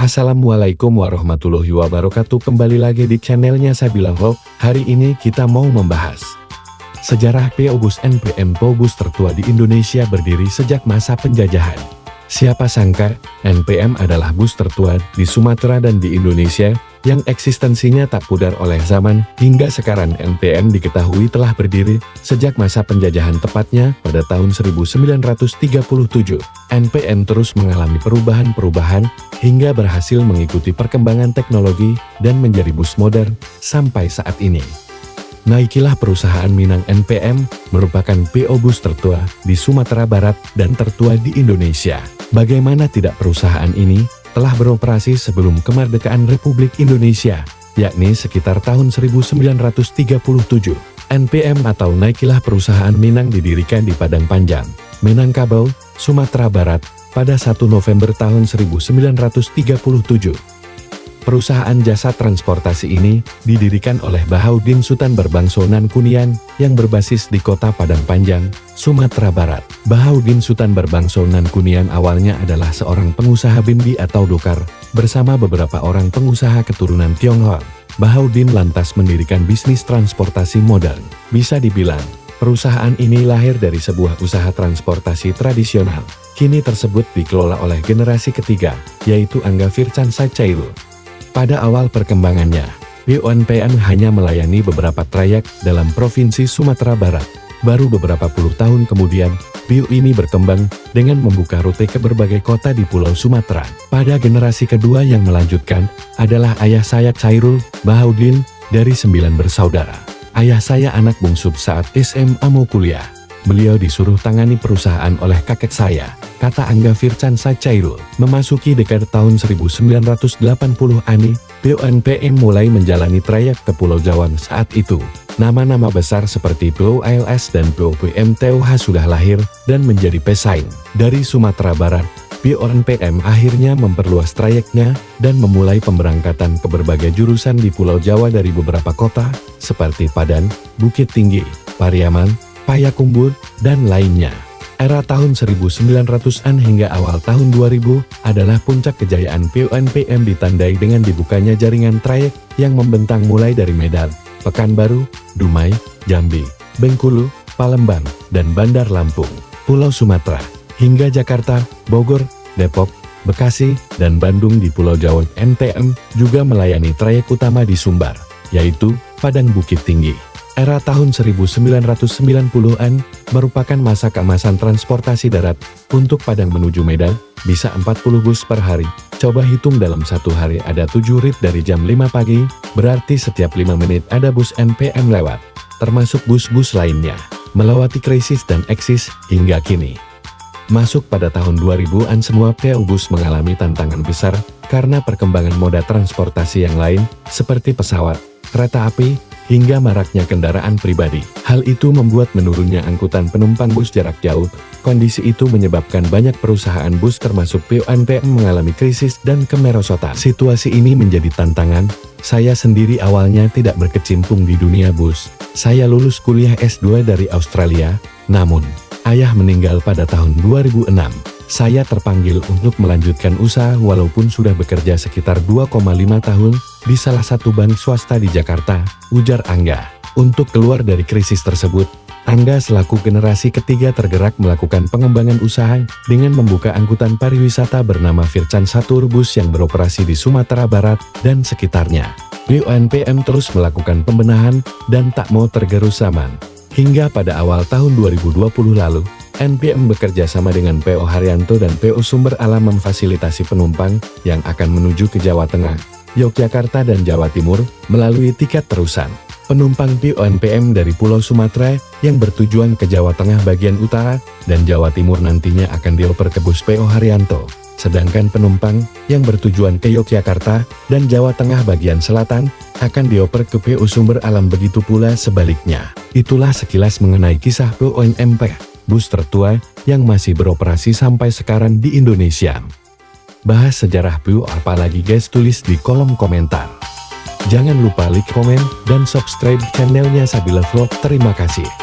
Assalamualaikum warahmatullahi wabarakatuh. Kembali lagi di channelnya Sabila Vlog. Hari ini kita mau membahas sejarah PO Bus NPM. PO Bus tertua di Indonesia berdiri sejak masa penjajahan. Siapa sangka, NPM adalah bus tertua di Sumatera dan di Indonesia, yang eksistensinya tak pudar oleh zaman. Hingga sekarang NPM diketahui telah berdiri sejak masa penjajahan, tepatnya pada tahun 1937. NPM terus mengalami perubahan-perubahan, hingga berhasil mengikuti perkembangan teknologi dan menjadi bus modern sampai saat ini. Naikilah perusahaan Minang. NPM merupakan PO bus tertua di Sumatera Barat dan tertua di Indonesia. Bagaimana tidak, perusahaan ini telah beroperasi sebelum kemerdekaan Republik Indonesia, yakni sekitar tahun 1937. NPM atau Naikilah perusahaan Minang didirikan di Padang Panjang, Minangkabau, Sumatera Barat, pada 1 November tahun 1937. Perusahaan jasa transportasi ini didirikan oleh Bahaudin Sutan Berbangso Nan Kunian yang berbasis di kota Padang Panjang, Sumatera Barat. Bahaudin Sutan Berbangso Nan Kunian awalnya adalah seorang pengusaha bimbi atau dokar, bersama beberapa orang pengusaha keturunan Tionghoa. Bahaudin lantas mendirikan bisnis transportasi modern. Bisa dibilang, perusahaan ini lahir dari sebuah usaha transportasi tradisional. Kini tersebut dikelola oleh generasi ketiga, yaitu Angga Fircansa Cairul. Pada awal perkembangannya, NPM hanya melayani beberapa trayek dalam Provinsi Sumatera Barat. Baru beberapa puluh tahun kemudian, PO ini berkembang dengan membuka rute ke berbagai kota di Pulau Sumatera. Pada generasi kedua yang melanjutkan, adalah ayah saya Cairul Bahaudin, dari 9 bersaudara. Ayah saya anak bungsu saat SMA mau kuliah. Beliau disuruh tangani perusahaan oleh kakek saya, kata Angga Fircansa Cairul. Memasuki dekade tahun 1980-an, NPM mulai menjalani trayek ke Pulau Jawa. Saat itu, nama-nama besar seperti PO ALS dan PO PMTOH sudah lahir dan menjadi pesaing. Dari Sumatera Barat, NPM akhirnya memperluas trayeknya dan memulai pemberangkatan ke berbagai jurusan di Pulau Jawa dari beberapa kota, seperti Padan, Bukit Tinggi, Pariaman, Payakumbuh, dan lainnya. Era tahun 1900-an hingga awal tahun 2000 adalah puncak kejayaan NPM, ditandai dengan dibukanya jaringan trayek yang membentang mulai dari Medan, Pekanbaru, Dumai, Jambi, Bengkulu, Palembang, dan Bandar Lampung, Pulau Sumatera, hingga Jakarta, Bogor, Depok, Bekasi, dan Bandung di Pulau Jawa. NPM juga melayani trayek utama di Sumbar, yaitu Padang Bukit Tinggi. Era tahun 1990-an merupakan masa keemasan transportasi darat. Untuk Padang menuju Medan, bisa 40 bus per hari. Coba hitung, dalam satu hari ada 7 rit dari jam 5 pagi, berarti setiap 5 menit ada bus NPM lewat. Termasuk bus-bus lainnya, melewati krisis dan eksis hingga kini. Masuk pada tahun 2000-an, semua PO bus mengalami tantangan besar karena perkembangan moda transportasi yang lain, seperti pesawat, kereta api, hingga maraknya kendaraan pribadi. Hal itu membuat menurunnya angkutan penumpang bus jarak jauh. Kondisi itu menyebabkan banyak perusahaan bus termasuk NPM mengalami krisis dan kemerosotan. Situasi ini menjadi tantangan. Saya sendiri awalnya tidak berkecimpung di dunia bus. Saya lulus kuliah S2 dari Australia, namun ayah meninggal pada tahun 2006. Saya terpanggil untuk melanjutkan usaha walaupun sudah bekerja sekitar 2,5 tahun di salah satu bank swasta di Jakarta, ujar Angga. Untuk keluar dari krisis tersebut, Angga selaku generasi ketiga tergerak melakukan pengembangan usaha dengan membuka angkutan pariwisata bernama Fircansa Tourbus yang beroperasi di Sumatera Barat dan sekitarnya. NPM terus melakukan pembenahan dan tak mau tergerus zaman. Hingga pada awal tahun 2020 lalu, NPM bekerja sama dengan PO Haryanto dan PO Sumber Alam memfasilitasi penumpang yang akan menuju ke Jawa Tengah, Yogyakarta, dan Jawa Timur melalui tiket terusan. Penumpang NPM dari Pulau Sumatera yang bertujuan ke Jawa Tengah bagian utara dan Jawa Timur nantinya akan dioper ke bus PO Haryanto. Sedangkan penumpang yang bertujuan ke Yogyakarta dan Jawa Tengah bagian selatan akan dioper ke PO Sumber Alam, begitu pula sebaliknya. Itulah sekilas mengenai kisah NPM, bus tertua yang masih beroperasi sampai sekarang di Indonesia. Bahas sejarah PO apalagi guys, tulis di kolom komentar. Jangan lupa like, komen, dan subscribe channelnya Sabila Vlog. Terima kasih.